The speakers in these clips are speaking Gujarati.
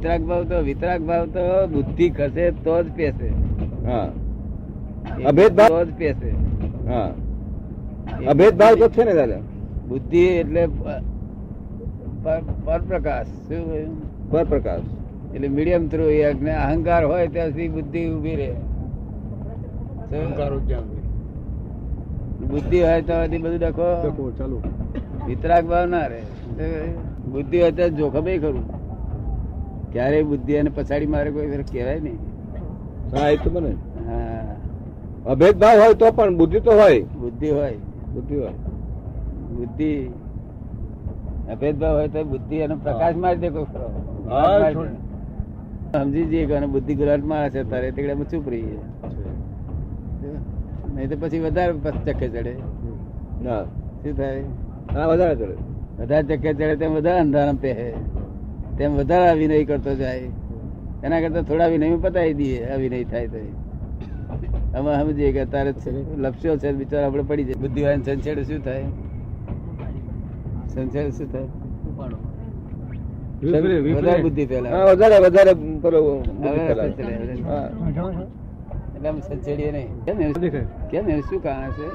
વિતરાગ ભાવ તો બુદ્ધિ ખસે તો જ પેસે. હા, અભેદ ભાવ તો જ પેસે. હા, અભેદ ભાવ તો છે ને દાદા. બુદ્ધિ એટલે પરપ્રકાશ. શું કહ્યું? પરપ્રકાશ એટલે મીડિયમ થ્રુ. અહંકાર હોય ત્યાં સુધી બુદ્ધિ ઉભી રહે. બુદ્ધિ હોય તો બધું ડખો ચાલુ. વિતરાગ ભાવ ના રહે. બુદ્ધિ હોય તો જોખમ ખરું. ક્યારેય બુદ્ધિ અને પછાડી મારે કોઈ કહેવાય નહીં. હા, એ તો બને. હા, અભેદ ભાવ હોય તો પણ બુદ્ધિ તો હોય. બુદ્ધિ હોય. બુદ્ધિ હોય. બુદ્ધિ અભેદભાવ હોય તો બુદ્ધિ એનો પ્રકાશ મારી દે કોઈ ખરો. સમજી જઈએ કે બુદ્ધિ ગુલાટ મારે છે તારે તે ચૂપ રહીએ. નહીં તો પછી વધારે ચક્કે ચડે. હા, શું થાય? હા, વધારે ચડે. વધારે ચક્કે ચડે તેમ વધારે અંધારામ પહેરે, તેમ વધારે અભિનય કરતો જાય. એના કરતા થોડા અભિનય પતાવી દઈએ. અભિનય થાય તો અમે સમજીએ કે તારે લપસ્યો છે બિચારા આપડે પડી જાય. બુદ્ધિ હોય સંછેડ શું થાય? સંછેડ શું થાય? વધારે બુદ્ધિ ફેલાય. વધારે વધારે એટલે આમ સંછેડીએ નહીં. કેમ એવું શું કારણ છે?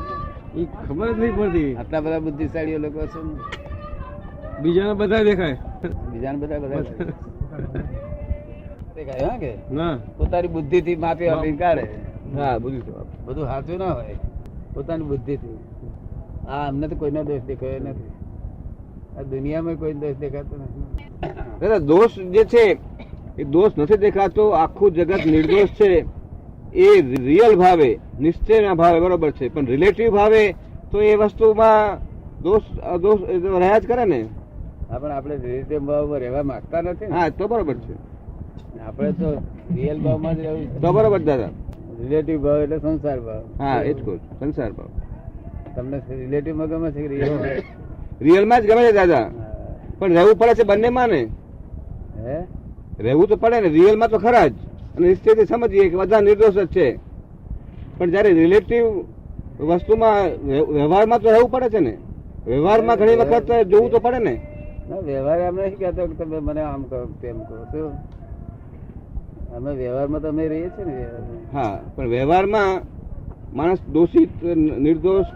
એ ખબર જ નહીં પડતી. આટલા બધા બુદ્ધિશાળીઓ લોકો છે ને, બીજાને બધા દેખાય. બીજાને બધા દેખાય. હા કે ના, પોતાની બુદ્ધિ થી માપી આપી કાઢે. હા, બુદ્ધિ તો બધું સાચું ના હોય. પોતાની બુદ્ધિ થી. હા, અમને તો કોઈનો દોષ દેખાયો નથી. આ દુનિયામાં કોઈ દોષ દેખાતો નથી. દોષ જે છે એ દોષ નથી દેખાતો. આખું જગત નિર્દોષ છે એ રિયલ ભાવે, નિશ્ચયના ભાવે બરોબર છે. પણ રિલેટિવ ભાવે તો એ વસ્તુમાં દોષ રહ્યા જ કરે ને. હા, પણ આપણે રિલેટિવ ભાવમાં રહેવા માંગતા નથી ને. હા, તો બરોબર છે. આપણે તો રિયલ ભાવમાં જ રહેવું. તો બરોબર દાદા. રિલેટિવ ભાવ એટલે સંસાર ભાવ. હા, એ જ કહું છું, સંસાર ભાવ. તમને રિલેટિવ માં ગમે છે કે રિયલ? રિયલ માં જ ગમે છે દાદા. પણ રહેવું પડે છે બંનેમાં ને. હે, રહેવું તો પડે ને. રિયલ માં તો ખરા જ. અને નિશ્ચયથી સમજીએ કે બધા નિર્દોષ જ છે. પણ જયારે રિલેટિવ વસ્તુમાં વ્યવહારમાં તો રહેવું પડે છે ને. વ્યવહારમાં ઘણી વખત જોવું તો પડે ને. વ્યવહાર એમ નથી કહેતો કે તમે મને આમ કહો તેમ કહો. શું અમે વ્યવહારમાં તો અમે રહીએ છીએ ને. હા, પણ વ્યવહારમાં માણસ દોષિત, નિર્દોષ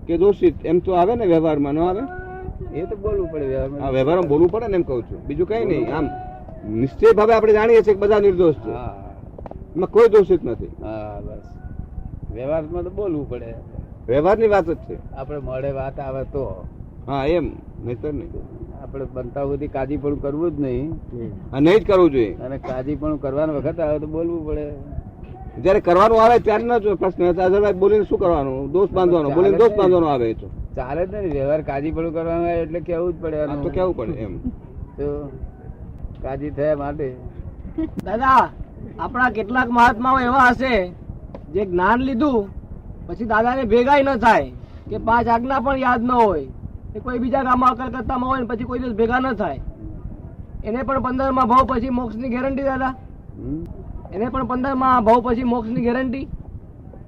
કે દોષિત એમ તો આવે ને. વ્યવહારમાં ન આવે? એ તો બોલવું પડે વ્યવહારમાં. હા, વ્યવહારમાં બોલવું પડે ને એમ કહું છું. બીજું કઈ નહીં. આમ નિશ્ચય ભાવે આપણે જાણીએ છીએ કે બધા નિર્દોષ છે. હા, એમાં કોઈ દોષિત નથી. હા, બસ વ્યવહારમાં તો બોલવું પડે. વ્યવહારની વાત જ છે. આપણે મળે વાત આવે તો. હા, એમ નહીતર નહીં. આપણે બનતા સુધી કાજી પણ કરવું જ નહીં. નહીં જ કરવું જોઈએ. અને કાજી પણ કરવાનો વખત આવે તો બોલવું પડે. જયારે કરવાનું આવે ત્યારનો જ પ્રશ્ન. અધરવાઇઝ બોલીને શું કરવાનું? દોષ બાંધવાનો. બોલીને દોષ બાંધવાનો આવે તો ચાલે જ નહીં. વ્યવહાર કાજી પણ કરવાનો આવે એટલે કેવું જ પડે. તો કેવું પડે એમ. તો કાજી થયા માટે દાદા, આપણા કેટલાક મહાત્માઓ એવા હશે જે જ્ઞાન લીધું પછી દાદાને ભેગા ન થાય કે 5 આજ્ઞા પણ યાદ ન હોય, એ કોઈ બીજા ગામમાં કલકત્તામાં હોય ને પછી કોઈ દિવસ ભેગા ન થાય. એને પણ 15મા ભાવ પછી મોક્ષની ગેરંટી દાદા? એને પણ 15મા ભાવ પછી મોક્ષની ગેરંટી?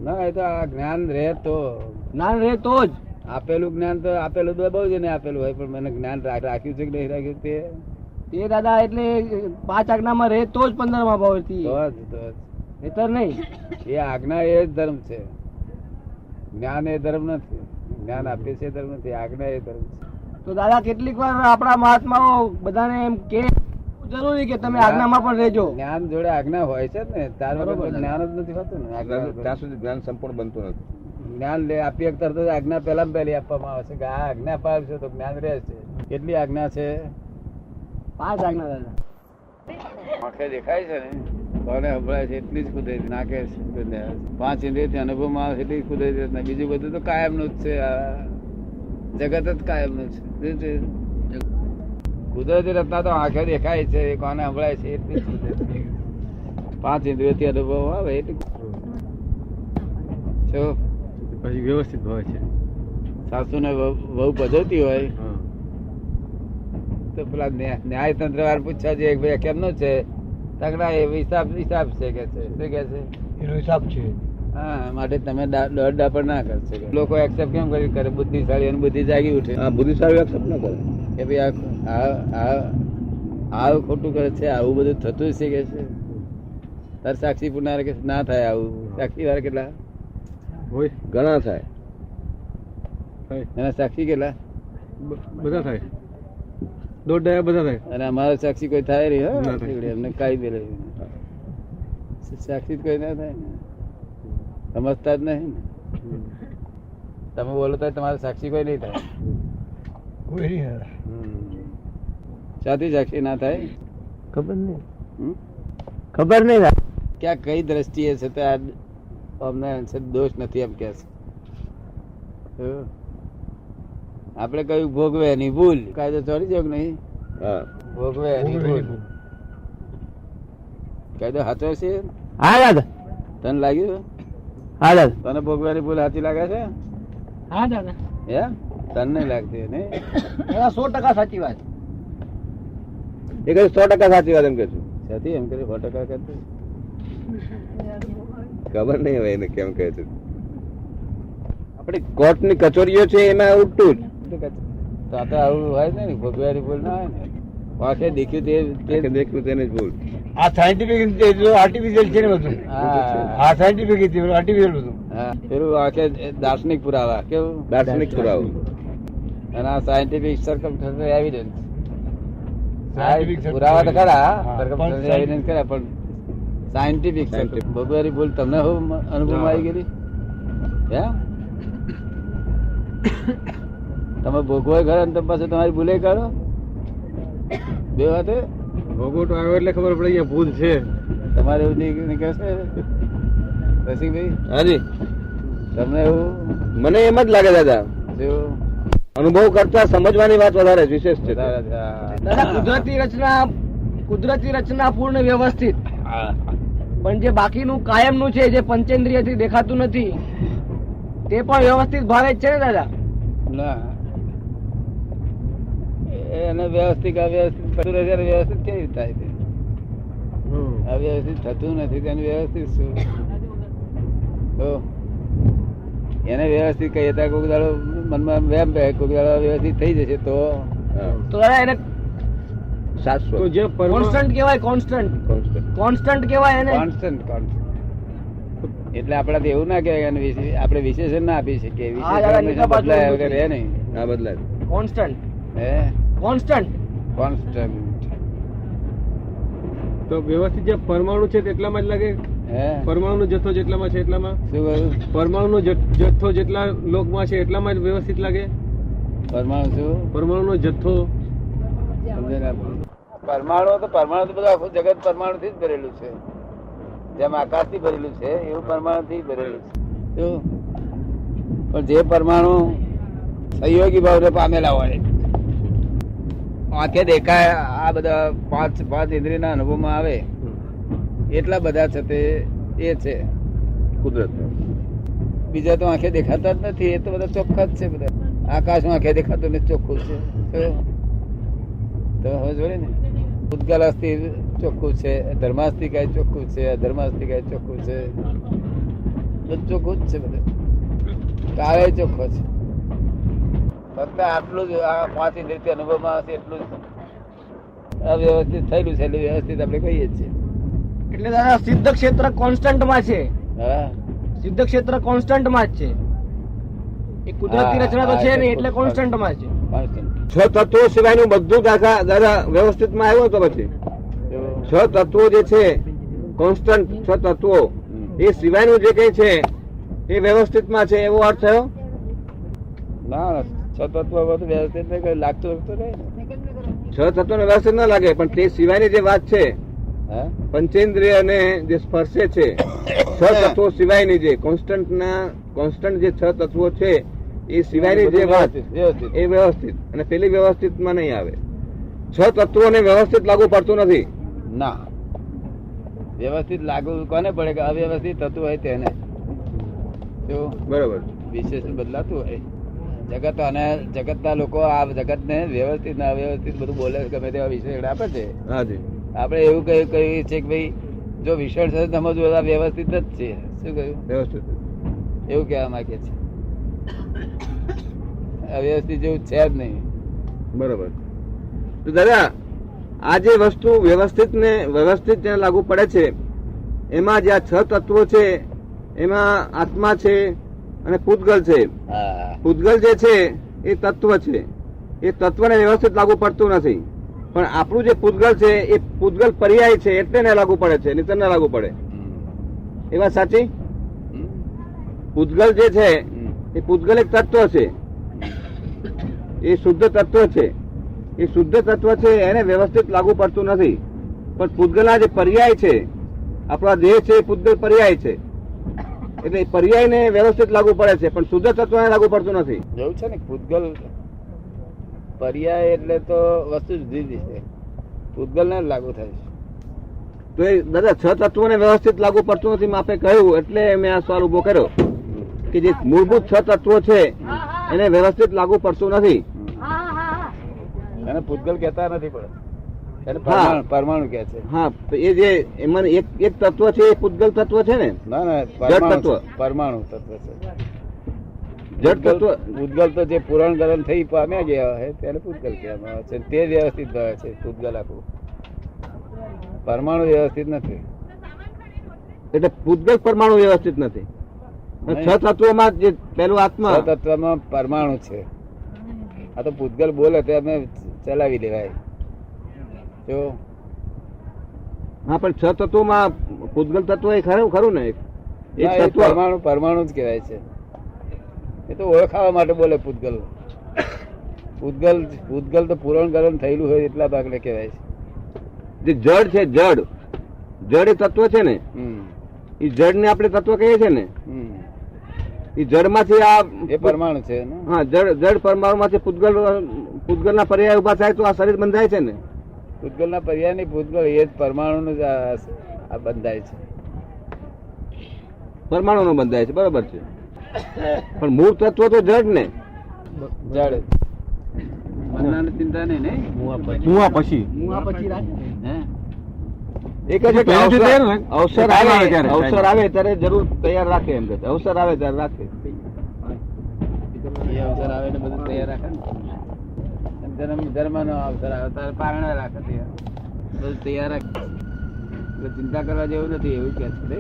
ના, એ તો આ જ્ઞાન રહે તો. જ્ઞાન રહે તો જ. આપેલું જ્ઞાન તો આપેલું તો બહુ જને આપેલું હોય, પણ મને જ્ઞાન રાખ્યું છે કે નહીં રાખ્યું તે દાદા એટલે 5 આજ્ઞામાં રહે તો જ 15મા ભાવ થી. નહીતર નહીં. એ આજ્ઞા એ જ ધર્મ છે. જ્ઞાન એ ધર્મ નથી. જ્ઞાન આપે છે ધર્મ નથી. આજ્ઞા એ ધર્મ છે. તો દાદા કેટલીક વાર આપણા મહાત્માઓ બધાને એમ કે જરૂરી કે તમે આજ્ઞામાં પણ રહેજો. જ્ઞાન જોડે આજ્ઞા હોય છે ને ત્યાર વગર જ્ઞાન જ નથી હોતું ને. ત્યાં સુધી જ્ઞાન સંપૂર્ણ બનતું નથી. જ્ઞાન આપી તરત જ આજ્ઞા પહેલી આપવામાં આવે છે કે આ આજ્ઞા પાડશે તો જ્ઞાન રહે છે. કેટલી આજ્ઞા છે? 5 આજ્ઞા દાદા. આંખે દેખાય છે ને, કોને સંભળાય છે એટલી જ કુદરતી નાખે છે. 5 ઇન્દ્રિયથી અનુભવમાં આવે એટલી જ કુદરતી. બીજું બધું તો કાયમનું જ છે. જગત જ કાયમનું છે. કુદરતી રત્ના તો આંખે દેખાય છે, કોને સંભળાય છે એટલી જ કુદરતી. 5 ઇન્દ્રિયથી અનુભવ આવે એટલી પછી વ્યવસ્થિત હોય છે. સાસુ ને વહુ ભજવતી હોય તો પેલા ન્યાય તંત્ર વાર પૂછવા જોઈએ કે ભાઈ કેમનો છે? તગડા એ હિસાબ છે કે છે. શું કે છે? એનો હિસાબ છે. હા, માટે તમે દોડ ડાપડ ના કરશો. લોકો એક્સેપ્ટ કેમ કરે? બુદ્ધિશાળી અને બુદ્ધિ જાગી ઉઠે. હા, બુદ્ધિશાળી એક્સેપ્ટ ના કરે કે ભાઈ આવું ખોટું કરે છે, આવું બધું થતું છે કે છે તાર સાક્ષી પુનાર કે ના થાય આવું? સાક્ષી વાર કેટલા હોય? ઘણા થાય. એના સાક્ષી કેટલા? બધા થાય. દોઢ ડાયા બધા થાય. અને અમારો સાક્ષી કોઈ થાય નહીં, ના હો થાય. એમને કઈ દે સાક્ષી જ કોઈ ના થાય ને, સમજતા જ નહીં ને. તમે બોલો તો તમારે સાક્ષી કોઈ નહીં થાય. સાથી સાક્ષી ના થાય? ખબર નહીં, હમ? ખબર નહીં. ક્યાં કઈ દ્રષ્ટિએ છે તે આ અમને દોષ નથી એમ કે છે. આપણે કયું ભોગવે એની ભૂલ, કાયદો ચોરી જોગ નહીં. હા. ભોગવે એની ભૂલ, કાયદો સાચો છે. હા દાદા, તને લાગ્યું? હા દાદા, તને ભોગવાની ભૂલ સાચી લાગે છે? હા દાદા, હે? તને નહીં લાગતી ને? 100% સાચી વાત. એ કહ્યું 100% સાચી વાત એમ કે છું. સાથી એમ કરી 100% કરતું. ખબર નહીં હવે એને કેમ કહે છે. આપણી કોર્ટની કચોરીઓ છે એમાં ઉલટું જ. તો આ તો આવું હોય ને, ભોગવાની ભૂલ ના હોય ને. વાંખે દેખ્યું તે દેખ્યું તેને જ ભૂલ. આ સાયન્ટિફિક આર્ટિફિશિયલ છે ને બધું. આ સાયન્ટિફિક આર્ટિફિશિયલ બધું. હા, પેલું આખે દાર્શનિક પુરાવા કેવું? દાર્શનિક પુરાવો. અને આ સાયન્ટિફિક સર્કમસ્ટન્શિયલ એવિડન્સ. Scientific પુરાવા તો ખરા, હા, સર્કમસ્ટન્શિયલ પણ એવિડન્સ ખરા, પણ સાયન્ટિફિક ભોગવાની ભૂલ તમને શું અનુભવમાં આવી ગયેલી? હે? તમે ભોગવો ખરા ને પછી તમારી ભૂલે કાઢો બે વાત. ભોગવટો આવ્યો એટલે ખબર પડી કે ભૂલ છે. તમારે એવું નીકળશે રસિકભાઈ? હાજી, તમને એવું મને એમ જ લાગે દાદા. જેવું અનુભવ કરતા સમજવાની વાત વધારે વિશેષ છે. દાદા, કુદરતી રચના પૂર્ણ વ્યવસ્થિત, પણ જે બાકીનું કાયમનું છે, જે પંચેન્દ્રિય થી દેખાતું નથી, તે પણ વ્યવસ્થિત ભાવે જ છે ને દાદા? ના, એને વ્યવસ્થિત અવ્યવસ્થિત વ્યવસ્થિત કેવી રીતે થાય છે? અવ્યવસ્થિત થતું નથી, તેને વ્યવસ્થિત શું? તો એને વ્યવસ્થિત કહીએ તો કોઈક દાડો મનમાં વેમ બે, કોઈક દાડો વ્યવસ્થિત થઈ જશે તો દાદા એને શાશ્વત કોન્સ્ટન્ટ કહેવાય, કોન્સ્ટન્ટ કહેવાય એને. કોન્સ્ટન્ટ એટલે આપણાથી એવું ના કહેવાય, આપણે વિશેષણ ના આપી શકીએ. વિશેષણ બદલાય વગર રહે નહીં. ના બદલાય. કોન્સ્ટન્ટ, હે? કોન્સ્ટન્ટ. કોન્સ્ટન્ટ. તો વ્યવસ્થિત જે પરમાણુ છે તેટલામાં જ લાગે. હે? પરમાણુ જથ્થો જેટલામાં છે એટલામાં. શું કહ્યું? પરમાણુ જથ્થો જેટલા લોકમાં છે એટલામાં જ વ્યવસ્થિત લાગે. પરમાણુ શું? પરમાણુનો જથ્થો. પરમાણુ તો બધું આખું જગત પરમાણુ થી જ ભરેલું છે. જેમ આકાશ થી ભરેલું છે એવું પરમાણુ થી ભરેલું છે. શું? પણ જે પરમાણુ સહયોગી ભાવને પામેલા હોય, આંખે દેખાય, આ બધા પાંચ ઇન્દ્રિયના અનુભવમાં આવે, એટલા બધા છે તે એ છે કુદરત. બીજા તો આંખે દેખાતા જ નથી, એ તો બધા ચોખ્ખા જ છે. બધા આકાશમાં આંખે દેખાતું નથી, ચોખ્ખું છે. તો હવે જોડે ને, ઉદ્ગલ અસ્થિ ચોખ્ખું છે, ધર્માસ્તિકાય ચોખ્ખું છે, અધર્માસ્તિકાય ચોખ્ખું છે, બધું ચોખ્ખું જ છે. બધું કાળે ચોખ્ખો છે. ફક્ત આટલું જ આ 5 ઇન્દ્રિય અનુભવમાં હશે એટલું જ અવ્યવસ્થિત થયેલું છે, એટલે વ્યવસ્થિત આપણે કહીએ છીએ. એટલે દાદા સિદ્ધ ક્ષેત્ર કોન્સ્ટન્ટ માં છે. હા, સિદ્ધ ક્ષેત્ર કોન્સ્ટન્ટ માં જ છે. એ કુદરતી રચના તો છે નહીં, એટલે કોન્સ્ટન્ટ માં છે. છ તત્વો સિવાયનું બધું દાદા વ્યવસ્થિત માં આવ્યું તો પછી 6 તત્વો જે છે કોન્સ્ટન્ટ 6 તત્વો એ સિવાયનું જે કઈ છે એ વ્યવસ્થિત માં છે એવો અર્થ થયો? ના, 6 તત્વ બધું વ્યવસ્થિત લાગતું તો રહે ને. 6 તત્વો વ્યવસ્થિત ના લાગે, પણ તે સિવાયની જે વાત છે, હા, પંચેન્દ્રિય અને જે સ્પર્શે છે, 6 તત્વો સિવાયની જે કોન્સ્ટન્ટ જે 6 તત્વો છે એ સિવાયની જે વાત વ્યવસ્થિત. એ વ્યવસ્થિત, અને પેલી વ્યવસ્થિત માં નહીં આવે. 6 તત્વોને વ્યવસ્થિત લાગુ પડતું નથી. ના, વ્યવસ્થિત લાગુ કોને પડે કે અવ્યવસ્થિત થતું હોય તેને. શું? બરોબર. વિશેષણ બદલાતું હોય. જગતના લોકો આ જગત ને વ્યવસ્થિત ને અવ્યવસ્થિત બધું બોલે, ગમે તેવા વિશેષણ આપે છે. હાજી. આપણે એવું કહ્યું છે કે ભાઈ જો વિશેષણ સમજવું આ વ્યવસ્થિત જ છે. શું કહ્યું? વ્યવસ્થિત એવું કહેવા માંગે છે. અવ્યવસ્થિત જેવું છે જ નહીં. બરોબર. તો દાદા આ જે વસ્તુ વ્યવસ્થિત ત્યાં લાગુ પડે છે, એમાં જે આ 6 તત્વો છે એમાં આત્મા છે અને પૂતગલ છે. હા પૂતગલ જે છે એ તત્વ છે, એ તત્વને વ્યવસ્થિત લાગુ પડતું નથી. પણ આપણું જે પૂતગલ છે એ પૂતગલ પર્યાય છે એટલે ને લાગુ પડે છે, નહીંતર ના લાગુ પડે. એ વાત સાચી? પૂતગલ જે છે એ પૂતગલ એક તત્વ છે, એ શુદ્ધ તત્વ છે. એ શુદ્ધ તત્વ છે એને વ્યવસ્થિત લાગુ પડતું નથી. પણ પૂતગલના જે પર્યાય છે, આપણા દેહ છે એ પૂતગલ પર્યાય છે, એટલે પર્યાયને વ્યવસ્થિત લાગુ પડે છે, પણ શુદ્ધ તત્વને લાગુ પડતું નથી. જોયું છે ને, પૂતગલ પર્યાય એટલે તો વસ્તુ જુદી છે, પૂતગલ ને લાગુ થાય છે. તો એ દાદા 6 તત્વોને વ્યવસ્થિત લાગુ પડતું નથી આપે કહ્યું, એટલે મેં આ સવાલ ઉભો કર્યો કે જે મૂળભૂત 6 તત્વો છે એને વ્યવસ્થિત લાગુ પડતું નથી. એને પૂતગલ કહેતા નથી, પણ એને હા. પરમાણુ કહે છે. હા, તો એ જે એમાં એક તત્વ છે એ પૂતગલ તત્વ છે ને, ના ના, જડ તત્વ. પરમાણુ તત્વ છે. જડ તત્વ. પૂતગલ તો જે પુરાણ ગલન થઈ પામ્યા ગયા હોય તેને પૂતગલ કહેવામાં આવે છે. તે વ્યવસ્થિત ભાવે છે પૂતગલ આખું. પરમાણુ વ્યવસ્થિત નથી. એટલે પૂતગલ પરમાણુ વ્યવસ્થિત નથી. 6 તત્વોમાં જે પેલું આત્મા, 6 તત્વમાં પરમાણુ છે. આ તો પૂતગલ બોલે તે અમે ચલાવી લેવાય. જો હા, પણ 6 તત્વોમાં પૂતગલ તત્વ એ ખરું ને, એક ના, એ તત્વ. પરમાણુ જ કહેવાય છે. એ તો ઓળખાવા માટે બોલે પૂતગલ. પૂતગલ તો પુરાણ ગલન થયેલું હોય એટલા ભાગને કહેવાય છે. જે જડ છે, જડ એ તત્વ છે ને, એ જડ ને આપણે તત્વ કહીએ છીએ ને, એ જડમાંથી આ એ પરમાણુ છે ને. હા, જડ પરમાણુ માંથી પૂતગલ ના પર્યાય ઉભા થાય તો આ શરીર બંધાય છે ને. પૂતગલ ના પર્યાય નહીં, પૂતગલ એ જ પરમાણુ નું આ બંધાય છે. પરમાણુ નો બંધાય છે, બરોબર છે. પણ મૂળ તત્વ તો જડ ને. જડ મનનાની ચિંતા નહીં ને. મુવા પછી હે? એક જ છે, અવસર આવે ત્યારે જરૂર તૈયાર રાખે, એમ કે અવસર આવે ત્યારે રાખે. એ અવસર આવે ને બધું તૈયાર રાખે ને. ધર્મ નો અવસર આવે ત્યારે પારણા રાખે, બધું તૈયાર રાખે. એટલે ચિંતા કરવા જેવું નથી, એવું કે છે.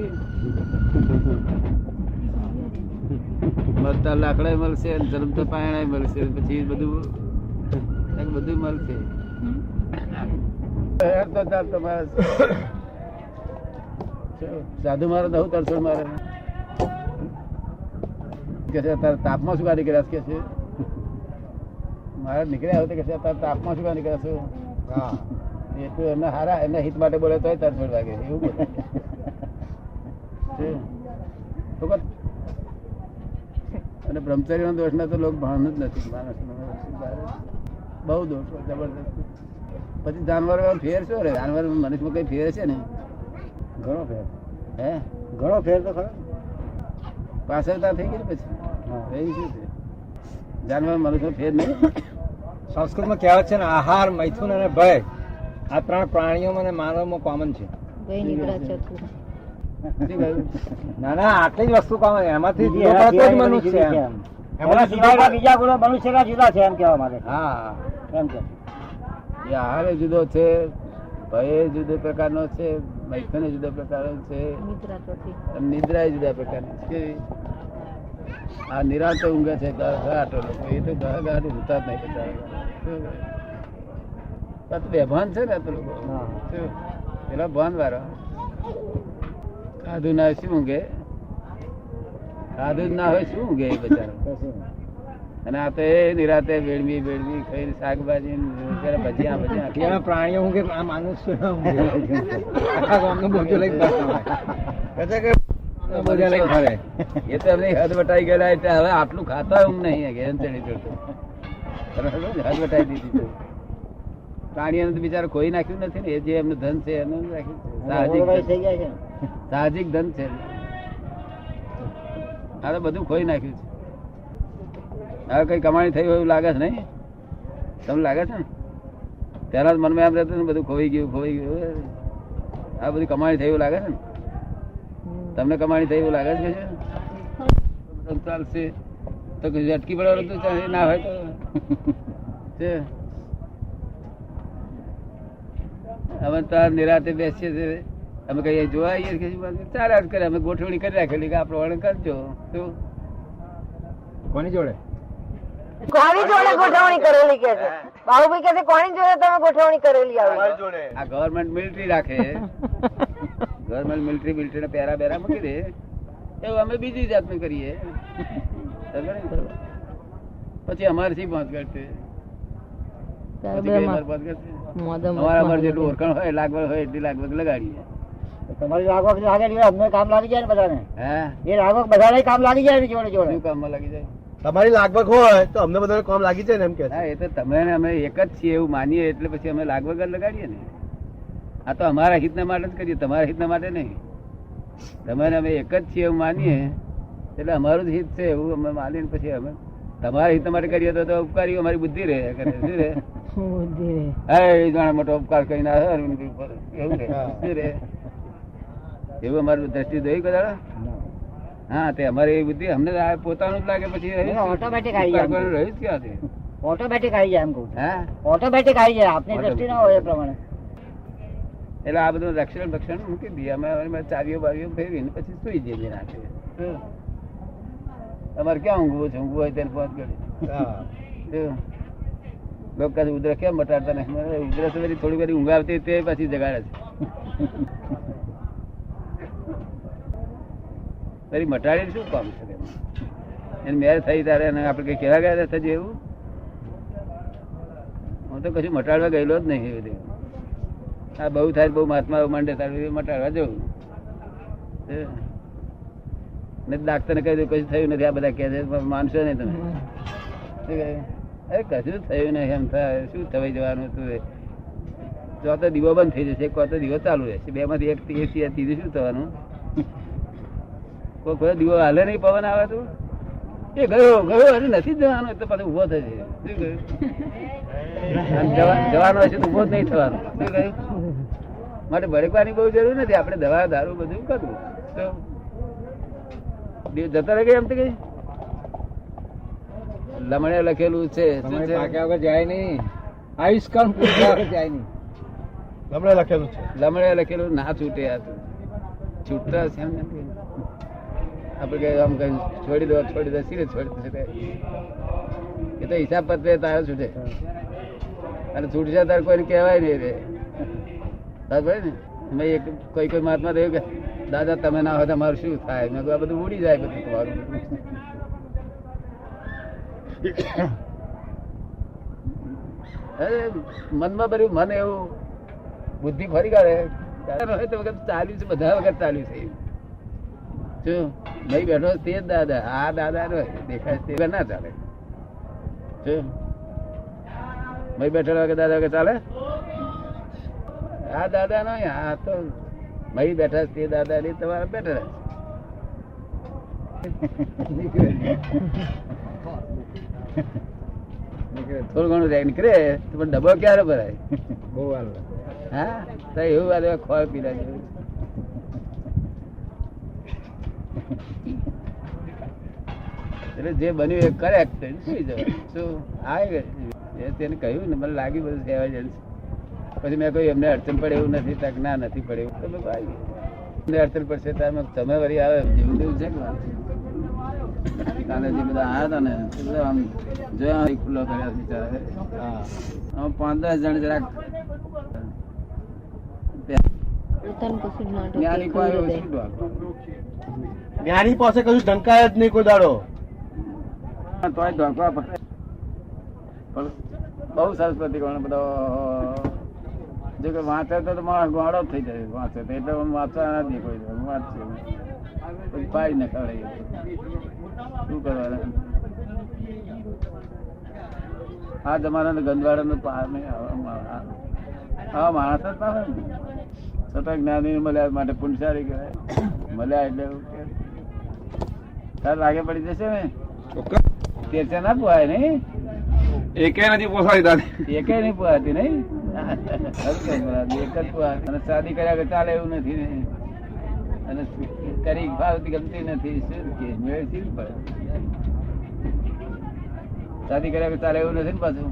મળતા લાકડા મળશે, ધર્મ તો પારણા મળશે, પછી બધું મળશે. સાધુ મારે નવું તરસોડ મારે કે છે તારા તાપમાં શું કાઢી કર્યા કે છે મારે નીકળ્યા હોય તો કે છે તારા તાપમાં શું કાઢી કર્યા છું. એટલું એમને હારા એમના હિત માટે બોલે તો તરસોડ લાગે એવું બોલે. અને બ્રહ્મચર્ય નો દોષ ના તો લોકો ભાન જ નથી માણસ બહુ દોષ જબરદસ્ત. પછી જાનવર ફેર શું રે? જાનવર મનુષ્યમાં કઈ ફેર છે ને? ઘણો ફેર. હે ઘણો ફેર તો ખરો. પાછળતા થઈ ગઈ પછી શું છે? જાનવર મનુષ્ય ફેર નહીં. સંસ્કૃતમાં કહેવત છે ને, આહાર, મૈથુન અને ભય આ 3 પ્રાણીઓમાં અને માનવમાં કોમન છે. ના ના, આટલી જ વસ્તુ કોમન. એમાંથી મનુષ્ય બીજા ગુણો મનુષ્યના જુદા છે એમ કહેવા માટે. હા, એમ કે એ આહાર જુદો છે, ભય જુદો પ્રકારનો છે, મૈથુન જુદા પ્રકારનો છે, નિદ્રા જુદા પ્રકારની છે. આ નિરાંત ઊંઘે છે ગાઢ લોકો, એ તો ગાઢ ઉતા જ નહીં બચારા. બેભાન છે ને આ તો લોકો. પેલા ભાન વાળા ખાધું ના શું ઊંઘે? ખાધું જ ના હોય શું ઊંઘે એ બચારા. અને આ તો એ નિરાતે વેડવી ખાઈને શાકભાજી ભજીયા પ્રાણીઓ ઊંઘે, આ મનુષ્ય ના ઊંઘે. આખા ગામનો બોજો લઈને ફરે. એ તો એમની હદ વટાઈ ગયેલા એટલે હવે આટલું ખાતા ઊંઘ નહીં ઘેર ચડી ચડતો. હદ વટાઈ દીધી. પ્રાણીઓને તો બિચારા કોઈ નાખ્યું નથી ને, એ જે એમનું ધન છે એનું રાખ્યું છે. સાહજિક ધન છે. આ તો બધું ખોઈ નાખ્યું છે. હવે કઈ કમાણી થઈ હોય એવું લાગે છે નહીં? તમને લાગે છે ને? પેલા મનમાં એમ રહેતું બધું ખોઈ ગયું. આ બધી કમાણી થઈ એવું લાગે છે ને? તમને કમાણી થઈ એવું લાગે છે? ચાલશે તો અટકી પડવાનું તો ના હોય તો અમે તો આ નિરાતે બેસીએ છીએ, અમે કહીએ જોવા આવીએ કે ચાલ્યા જ કરે, અમે ગોઠવણી કરી રાખેલી કે આ પ્રમાણે કરજો. શું કોની જોડે? કોની જોડે ગોઠવણી કરેલી કે છે બાબુભાઈ કે છે કોની જોડે તમે ગોઠવણી કરેલી આવી? આ ગવર્મેન્ટ મિલિટરી રાખે, ગવર્મેન્ટ મિલિટરી ને પેરા બેરા મૂકી દે, એવું અમે બીજી જાતનું કરીએ. પછી અમારથી પહોંચ કરશે, અમારા જેટલું ઓળખાણ હોય લાગવગ હોય એટલી લાગવગ લગાડીએ. તમારી લાગવગ લાગે એટલે અમને કામ લાગી જાય ને બધાને. હે એ લાગવગ બધાને કામ લાગી જાય ને જોડે જોડે. શું કામમાં લાગી જાય? તમારી લાગવગ હોય તો અમને બધાને કામ લાગી જાય ને એમ કે હા, એ તો તમે ને અમે એક જ છીએ એવું માનીએ એટલે પછી અમે લાગવગ જ લગાડીએ ને. આ તો અમારા હિતના માટે જ કરીએ, તમારા હિતના માટે નહીં. તમે ને અમે એક જ છીએ એવું માનીએ એટલે અમારું જ હિત છે એવું અમે માનીને પછી અમે તમારા હિત માટે કરીએ તો ઉપકારી અમારી બુદ્ધિ રહે કરે. શું રે? હા, જાણે મોટો ઉપકાર કરીને એવું રે. શું રે? એવું અમારું દ્રષ્ટિ જોઈ કદાચ. હા, તે અમારી એ બુદ્ધિ અમને પોતાનું જ લાગે પછી ઓટોમેટિક આવી જાય. રહ્યું જ ક્યાંથી? ઓટોમેટિક આવી જાય એમ કહું. હા, ઓટોમેટિક આવી જાય, આપની દ્રષ્ટિ ના હોય એ પ્રમાણે. એટલે આ બધું રક્ષણ મૂકી દઈએ અમે, ચાવીઓ બાવીઓ ફેરવીને પછી સુઈ જઈએ નાખે. તમારે ક્યાં ઊંઘવું છે? ઊંઘવું હોય ત્યારે પહોંચ ગયો. લોકો ઉધરસ કેમ મટાડતા નહીં? ઉધરસ થોડી બધી ઊંઘ આવતી તે પછી જગાડે છે. ફરી મટાડી શું કામ છે? એને મેર થઈ ત્યારે આપડે કઈ કેવા ગયા થશે એવું? હું તો કશું મટાડવા ગયેલો જ નહીં. એ બધું આ બહુ થાય, બહુ મહાત્મા માંડે તારે મટાડવા જવું ને. ડાક્ટર ને કહી દઉં કશું થયું નથી, આ બધા કે છે માનશો નહીં તમે. અરે કશું થયું નહીં, એમ થાય શું થવાઈ જવાનું હતું? જો તો દીવો બંધ થઈ જશે, કોઈ તો દીવો ચાલુ રહેશે, બે માંથી એક ત્રીજું શું થવાનું? કોઈ દીવો હાલે નહીં, પવન આવે તો એ ગયો હજુ નથી જવાનું તો પાછું ઉભો થશે. શું કહ્યું? જવાનો હશે તો ઉભો જ નહીં થવાનો. શું કહ્યું? માટે ભડકવાની બહુ જરૂર નથી, આપણે દવા દારૂ બધું કરવું તો જતા રહે. એમ તો કઈ લમણે લખેલું છે જાય નહીં, આયુષ્કાળ જાય નહીં. લમણે લખેલું ના છૂટે. આ છૂટતા છે એમ નથી. આપડે કઈ આમ કઈ છોડી દો સીધે છોડી દે, એ તો હિસાબ પત્ર તારે છૂટે અને છૂટશે તારે કોઈને કહેવાય નહીં રે. ને કોઈ મહાત્મા થયું કે દાદા તમે ના હોય તમારું શું થાય? મેં આ બધું ઉડી જાય બધું તમારું. અરે મનમાં ભર્યું, મન એવું બુદ્ધિ ફરી કાઢે તો વખત ચાલ્યું છે, બધા વખત ચાલ્યું છે. શું નહીં બેઠો તે જ દાદા, આ દાદા દેખાય તે ના ચાલે. શું નહીં બેઠેલા વખત દાદા વખત ચાલે? આ દાદા નો આ તો મહી બેઠા તે દાદા ની તમારે બેઠા થોડું ઘણું રેગ નીકળે તો પણ ડબ્બો ક્યારે ભરાય? બહુ વાર. હા, તો એવું આ ખોળ પીલા જેવું. એટલે જે બન્યું એ કરેક્ટ સુઈ જવાય. શું આવે તેને કહ્યું ને મને લાગ્યું બધું સેવા જાય. પછી મેં કહ્યું એમને અડચણ પડે એવું નથી, તક ના નથી પડે એવું. તમે અડચણ પડશે તમે વળી આવે જેવું તેવું છે કે કાલે જે બધા આવ્યા હતા ને એટલે આમ જોયા ખુલ્લો કર્યા બિચારા. 5-10 જણ જરાક જ્ઞાની પાસે કશું ઢંકાય જ નહીં કોઈ દાડો. તોય ઢોકવા પડે. બહુ સરસ પ્રતિકોણ બધો જો કે વાંચે તો માણસ ગોળો થઈ જાય. વાંચે તો એટલે વાંચવા ના દે કોઈ વાંચશે પછી પાડી ને ખવડાય. શું કરવાનું? આ જમાના ગંદવાડા નું પાર નહીં. આવા માણસ જ ના હોય ને છતાં જ્ઞાની મળ્યા માટે પુણ્યશાળી કહેવાય. મળ્યા એટલે એવું કે તારે લાગે પડી જશે ને. તેરચા ના પોહાય નઈ, એકે નથી પોસાડી, એકે નહીં પોહાતી નઈ. એક જ પોહાતી. અને શાદી કર્યા ચાલે એવું નથી ને, અને કરી ભાવતી ગમતી નથી. શું કે મેળવી પડે? શાદી કર્યા ચાલે એવું નથી ને પાછું.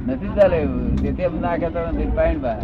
નથી ચાલે એવું. તેથી એમ ના કહેતા નથી પાણી બહાર